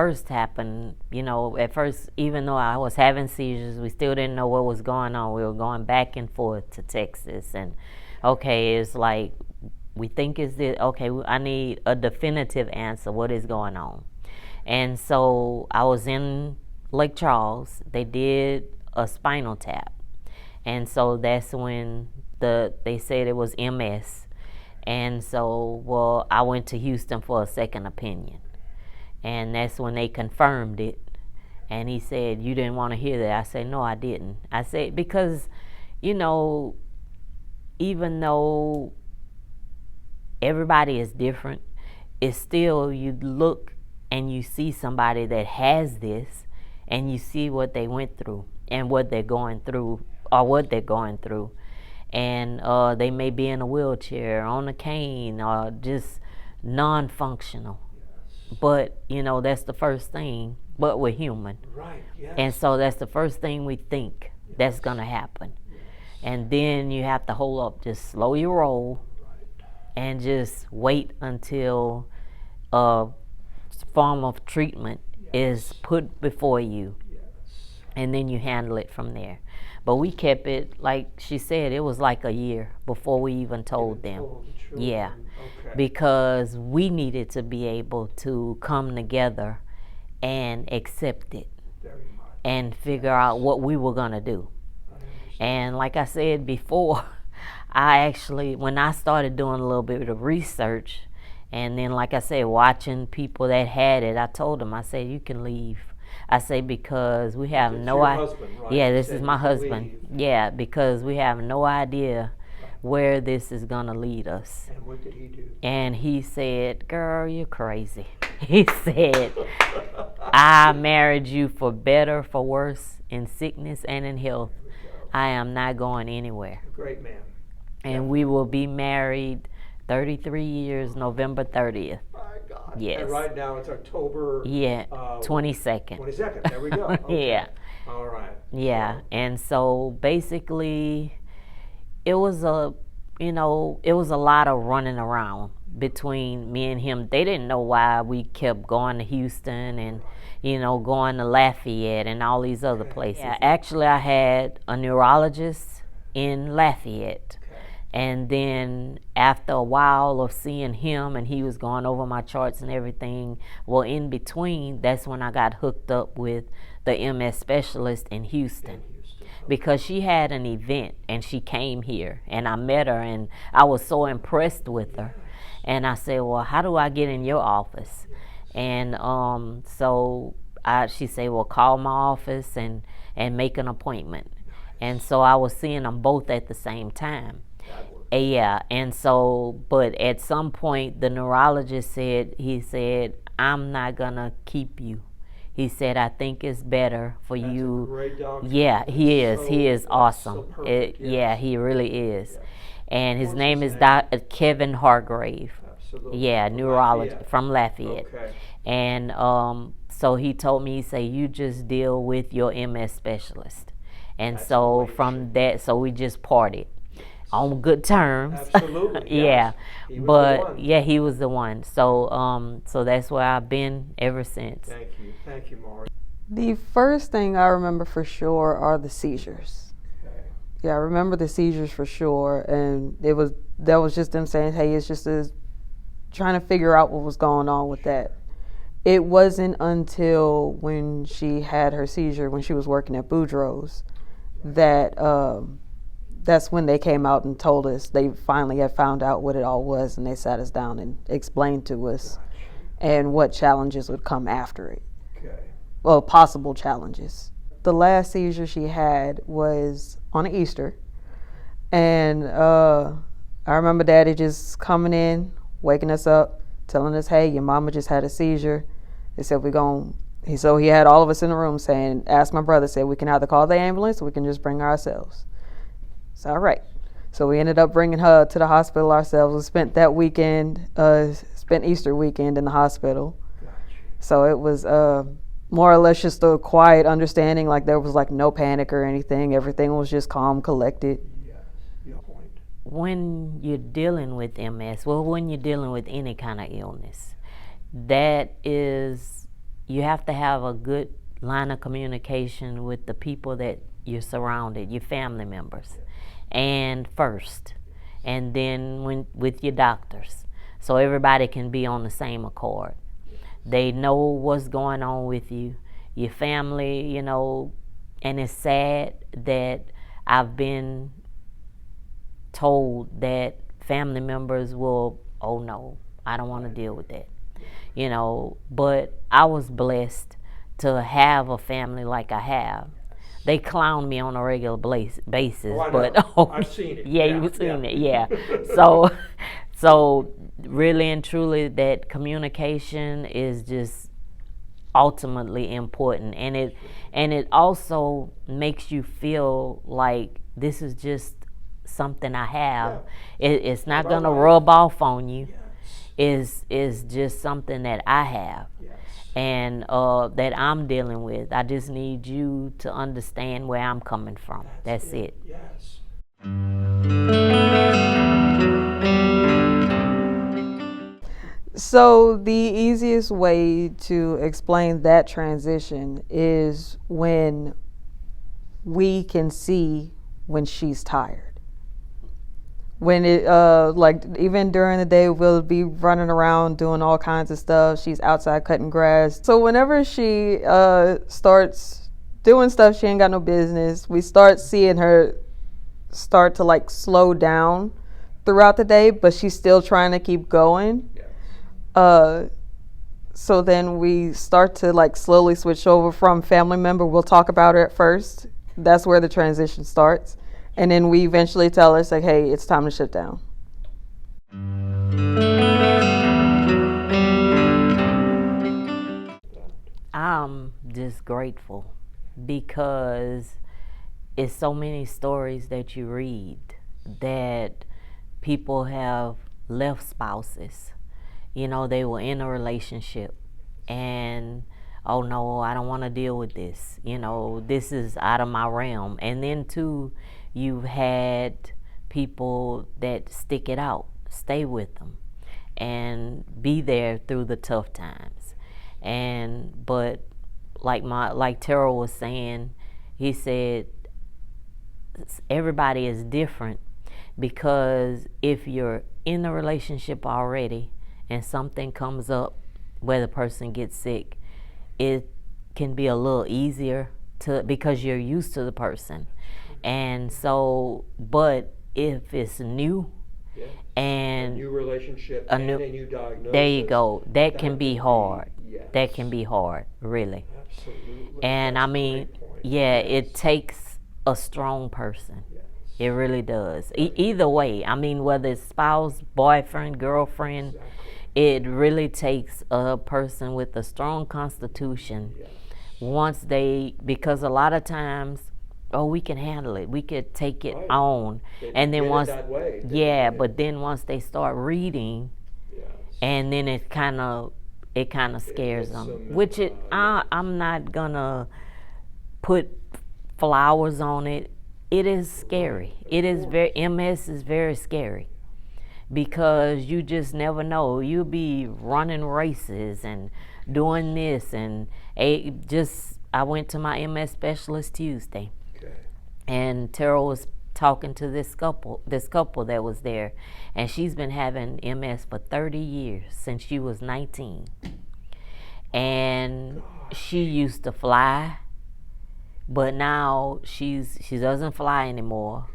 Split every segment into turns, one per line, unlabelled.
first happened, at first, even though I was having seizures, we still didn't know what was going on. We were going back and forth to Texas, and okay, it's like, we think it's this, okay, I need a definitive answer. What is going on? And so I was in Lake Charles. They did a spinal tap. And so that's when they said it was MS. And so, well, I went to Houston for a second opinion. And that's when they confirmed it. And he said, you didn't want to hear that. I said, no, I didn't. I said, because, even though everybody is different, it's still, you look and you see somebody that has this, and you see what they went through and what they're going through, and they may be in a wheelchair, on a cane, or just non-functional. Yes. But that's the first thing. But we're human,
right? Yes.
And so that's the first thing we think that's gonna happen. Yes. And then you have to hold up, just slow your roll, right, and just wait until a form of treatment is put before you, and then you handle it from there. But we kept it, like she said, it was like a year before we even told them. Yeah, okay. Because we needed to be able to come together and accept it and figure out what we were going to do. And like I said before, when I started doing a little bit of research, and then, like I said, watching people that had it, I told them, I said, you can leave. I say, because we have no idea.
Right?
Yeah, this is my husband. Leave. Yeah, because we have no idea where this is going to lead us.
And what did he do?
And he said, girl, you're crazy. He said, I married you for better, for worse, in sickness and in health. I am not going anywhere.
A great man.
And we will be married 33 years, November 30th.
My God.
Yes.
And right now it's October.
Yeah, 22nd.
22nd. There we go. Okay.
Yeah.
All right.
Yeah. And so basically, it was a lot of running around between me and him. They didn't know why we kept going to Houston and, going to Lafayette and all these other places. Yeah, actually, I had a neurologist in Lafayette. And then after a while of seeing him, and he was going over my charts and everything, well, in between, that's when I got hooked up with the MS specialist in Houston. Because she had an event, and she came here, and I met her, and I was so impressed with her. And I said, well, how do I get in your office? And she said, well, call my office and make an appointment. And so I was seeing them both at the same time. Yeah, and so, but at some point, the neurologist said, I'm not going to keep you. He said, I think it's better for
That's
you.
A great doctor.
Yeah, he is. He is awesome.
So perfect, yes.
Yeah, he really is.
Yes.
And his name is Dr. Kevin Hargrave.
Absolutely.
Yeah, neurologist from Lafayette.
Okay.
And so he told me, he said, you just deal with your MS specialist. And
That's
so from that, so we just parted. On good terms.
Absolutely.
Yeah.
Yes.
But yeah, he was the one. So so that's where I've been ever since.
Thank you, Mawri.
The first thing I remember for sure are the seizures.
Okay.
Yeah, I remember the seizures for sure, and that was just them saying, hey, it's just trying to figure out what was going on with that. It wasn't until when she had her seizure, when she was working at Boudreaux's, that that's when they came out and told us they finally had found out what it all was, and they sat us down and explained to us and what challenges would come after it.
Okay.
Well, possible challenges. The last seizure she had was on Easter, and I remember Daddy just coming in, waking us up, telling us, hey, your mama just had a seizure. They said so he had all of us in the room saying, ask my brother, said we can either call the ambulance or we can just bring her ourselves. It's all right. So we ended up bringing her to the hospital ourselves. We spent that weekend, Easter weekend in the hospital.
Gotcha.
So it was more or less just a quiet understanding, like there was like no panic or anything. Everything was just calm, collected.
Yes, your point.
When you're dealing with MS, well, when you're dealing with any kind of illness, that is you have to have a good line of communication with the people that you're surrounded, your family members, and first, and then with your doctors, so everybody can be on the same accord. They know what's going on with you, your family, you know, and it's sad that I've been told that family members will, oh no, I don't want to deal with that, you know, but I was blessed to have a family like I have. They clown me on a regular basis,
Oh, I
but
know. I've seen it.
yeah,
Yeah,
you've seen
yeah.
it, yeah. So really and truly, that communication is just ultimately important, and it also makes you feel like this is just something I have. It's not gonna rub off on you. Is just something that I have, and that I'm dealing with. I just need you to understand where I'm coming from. That's it.
Yes.
So the easiest way to explain that transition is when we can see when she's tired. When it like even during the day we'll be running around doing all kinds of stuff. She's outside cutting grass. So whenever she starts doing stuff she ain't got no business, we start seeing her start to like slow down throughout the day, but she's still trying to keep going. So then we start to like slowly switch over from family member. We'll talk about her at first. That's where the transition starts. And then we eventually tell her, it's like, hey, it's time to shut down.
I'm just grateful because it's so many stories that you read that people have left spouses. You know, they were in a relationship and, oh no, I don't want to deal with this. You know, this is out of my realm. And then too, you've had people that stick it out, stay with them, and be there through the tough times. But like Terrell was saying, he said everybody is different, because if you're in a relationship already and something comes up where the person gets sick, it can be a little easier because you're used to the person. And so, but if it's new, and
a new relationship
a
and
new,
a new diagnosis,
there you go. That can be hard.
Yes.
That can be hard, really.
Absolutely.
And
That's
I mean,
a great point.
yeah,
Yes.
it takes a strong person.
Yes.
It really does. Either way, I mean, whether it's spouse, boyfriend, girlfriend, it really takes a person with a strong constitution.
Yes.
Because a lot of times, oh, we can handle it. We could take it
Right.
on. And then once,
way.
but then once they start reading,
Yes.
and then it kind of scares them. Which I'm not gonna put flowers on it. It is scary. It is MS is very scary, because you just never know. You'll be running races and doing this, and I went to my MS specialist Tuesday, and Terrell was talking to this couple that was there, and she's been having MS for 30 years, since she was 19, and she used to fly, but now she doesn't fly anymore.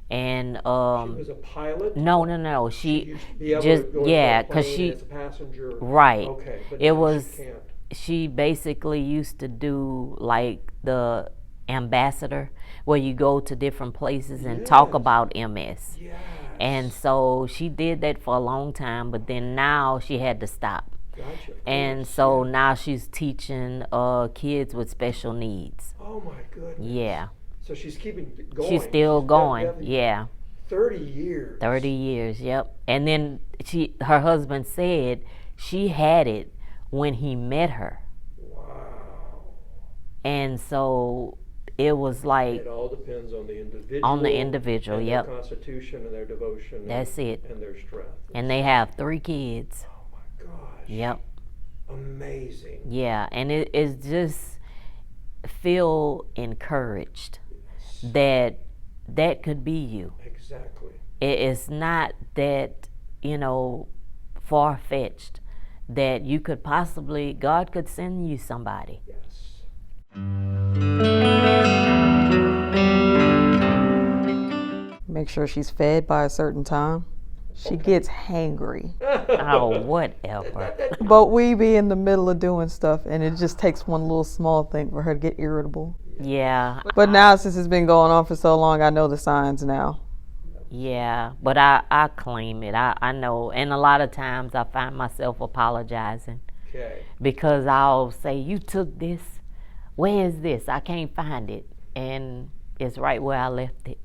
And
she was a pilot?
No. She
used to be able
just
to go
because she
as a passenger.
right.
Okay, but
It
now
was
she can't.
she basically used to do like the ambassador, where you go to different places and talk about MS.
Yes.
And so she did that for a long time, but then now she had to stop.
Gotcha.
And so now she's teaching kids with special needs.
Oh my goodness.
Yeah.
So she's keeping going.
She's still going. Yeah.
30 years.
30 years, yep. And then her husband said she had it when he met her.
Wow.
And so it was like,
It all depends on the individual.
on the individual,
and
yep.
their constitution and their devotion.
That's it.
And their strength.
And they have 3 kids.
Oh my gosh.
Yep.
Amazing.
Yeah, and it's just feel encouraged that that could be you.
Exactly.
It's not that, far-fetched that you could possibly, God could send you somebody.
Yes.
Make sure she's fed by a certain time. She gets hangry.
Oh, whatever.
But we be in the middle of doing stuff, and it just takes one little small thing for her to get irritable.
Yeah.
But now, since it's been going on for so long, I know the signs now.
Yeah, but I claim it. I know. And a lot of times I find myself apologizing
Okay.
because I'll say, you took this. Where is this? I can't find it. And it's right where I left it.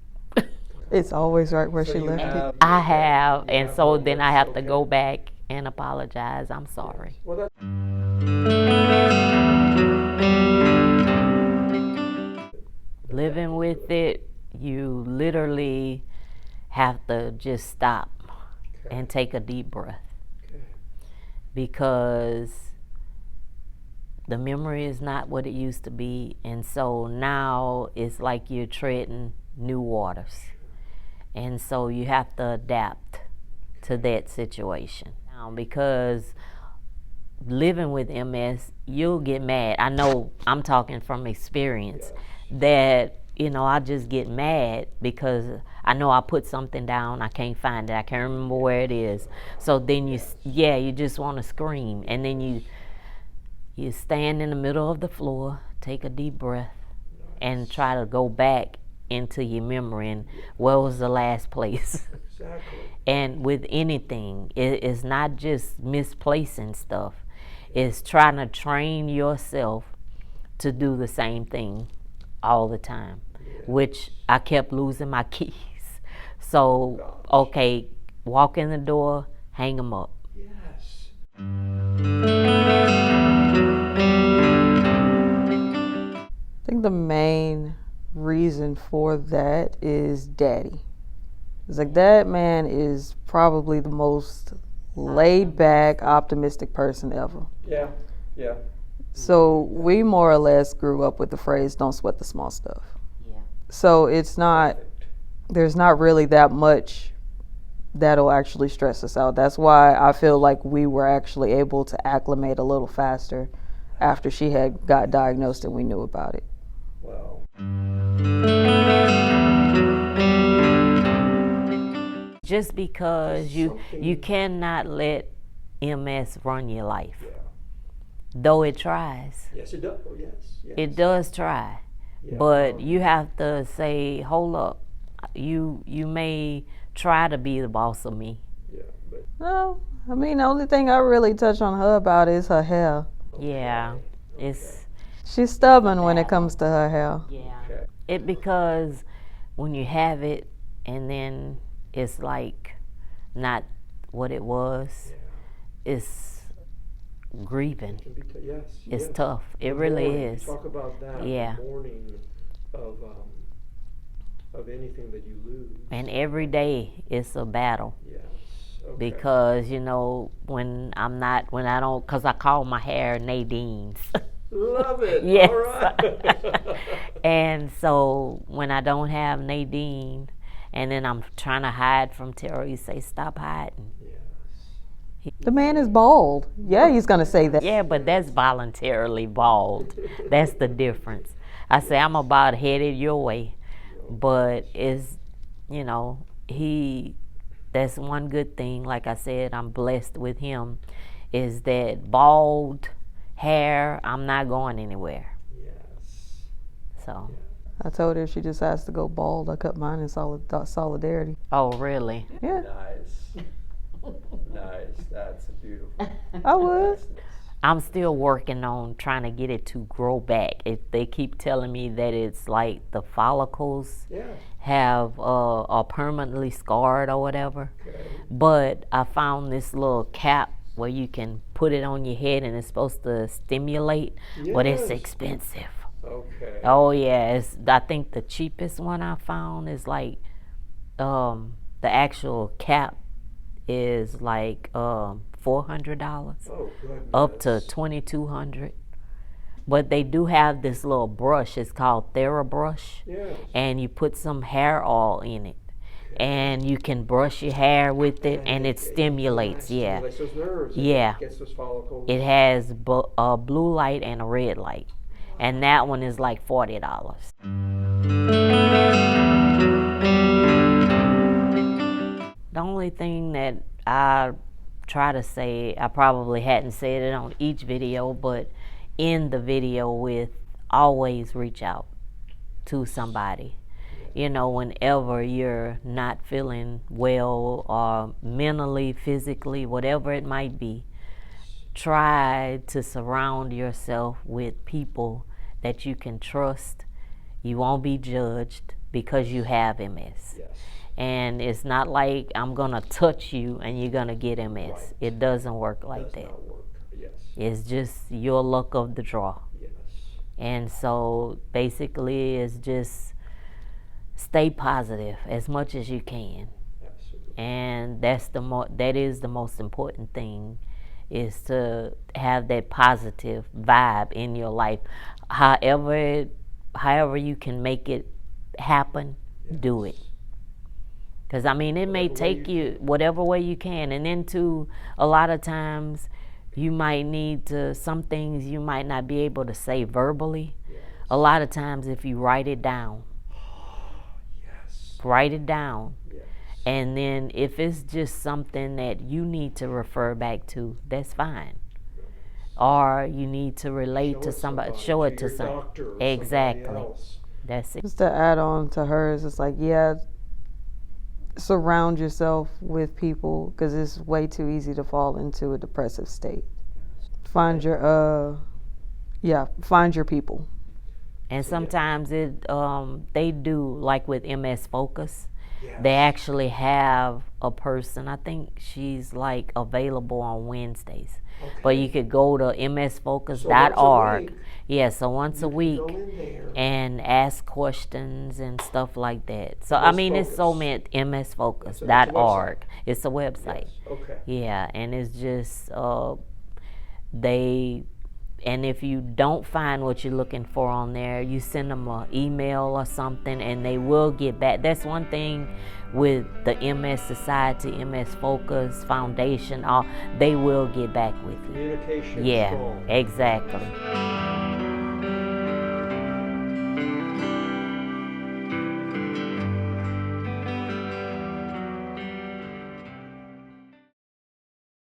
It's always right where
So
she
you
left it.
have-
I have.
You
And
have
so then I
moments,
have to
okay.
go back and apologize. I'm sorry.
Well, that,
Living with it, you literally have to just stop
okay.
and take a deep breath
Okay.
because the memory is not what it used to be, and so now it's like you're treading new waters, and so you have to adapt to that situation now because living with MS, you'll get mad. I know, I'm talking from experience, that I just get mad because I know I put something down, I can't find it, I can't remember where it is. So then you just want to scream, and then you stand in the middle of the floor, take a deep breath, and try to go back into your memory and where was the last place.
Exactly.
And with anything, it's not just misplacing stuff. It's trying to train yourself to do the same thing all the time, which I kept losing my keys. So, okay, walk in the door, hang them up.
Yes.
I think the main reason for that is Daddy. It's like that man is probably the most laid back, optimistic person ever.
Yeah. Yeah.
So we more or less grew up with the phrase, don't sweat the small stuff.
Yeah.
So it's not,
Perfect.
there's not really that much that'll actually stress us out. That's why I feel like we were actually able to acclimate a little faster after she had got diagnosed and we knew about it.
Wow.
Just because you cannot let MS run your life,
Yeah.
though it tries.
Yes, it does. Oh, yes. Yes.
It does try,
Yeah.
but you have to say, hold up, you may try to be the boss of me.
Yeah. But
No, I mean, the only thing I really touch on her about is her hair.
Yeah, it's
She's stubborn when it comes to her hair.
okay.
it because when you have it and then it's like not what it was, it's grieving.
Can be yes.
It's
yes.
tough. It
The
really
mourning.
is.
Talk about that.
Yeah.
The mourning of anything that you lose.
And every day it's a battle
Yes. Okay.
because when I don't, because I call my hair Nadine's.
Love it.
Yes.
All right.
And so when I don't have Nadine, and then I'm trying to hide from Terry, you say, stop hiding.
Yes.
The man is bald. Yeah, he's going to say that.
Yeah, but that's voluntarily bald. That's the difference. I say, I'm about headed your way. But it's, that's one good thing. Like I said, I'm blessed with him, is that bald hair, I'm not going anywhere.
Yes.
So,
I told her if she decides to go bald, I cut mine in solidarity.
oh, really?
Yeah,
Nice. Nice. That's beautiful.
I would.
I'm still working on trying to get it to grow back. They keep telling me that it's like the follicles
Yeah.
are permanently scarred or whatever.
Okay.
But I found this little cap where you can put it on your head and it's supposed to stimulate, but it's
Yes.
expensive.
Okay.
Oh yeah, I think the cheapest one I found is like the actual cap is like $400,
Oh, goodness.
up to $2,200. But they do have this little brush. It's called TheraBrush,
Yes.
and you put some hair oil in it, and you can brush your hair with it, and it stimulates. Yeah,
Stimulates those nerves.
Yeah.
It gets those follicles.
it has a blue light and a red light, and that one is like $40. The only thing that I try to say, I probably hadn't said it on each video, but in the video with always reach out to somebody. You know, whenever you're not feeling well or mentally, physically, whatever it might be, try to surround yourself with people that you can trust. You won't be judged because you have MS.
Yes.
And it's not like I'm going to touch you and you're going to get MS.
Right.
It doesn't work like
Does
that.
not work. Yes.
It's just your luck of the draw.
Yes.
And so basically it's just stay positive as much as you can.
Absolutely.
And that is the most important thing, is to have that positive vibe in your life. However you can make it happen, do it. Because, I mean, it may take you whatever way you can. And then, too, a lot of times you might need to, some things you might not be able to say verbally.
Yes.
A lot of times if you write it down,
Yes.
write it down.
Yes.
And then if it's just something that you need to refer back to, that's fine. Or you need to relate to somebody, show it to
your
somebody.
doctor or
Exactly.
somebody else.
That's it.
Just to add on to hers, it's like, yeah, surround yourself with people, because it's way too easy to fall into a depressive state. Find your people.
And sometimes they do, like with MS Focus,
Yes.
they actually have a person, I think she's like available on Wednesdays.
Okay.
But you could go to msfocus.org.
So once a week,
Yeah, so once a week,
go in there.
and ask questions and stuff like that. So I mean, it's so many, msfocus.org. It's a website.
Yes. Okay.
Yeah, and it's just and if you don't find what you're looking for on there, you send them an email or something, and they will get back. That's one thing with the MS Society, MS Focus Foundation. They will get back with you.
Communication.
Yeah,
strong.
exactly.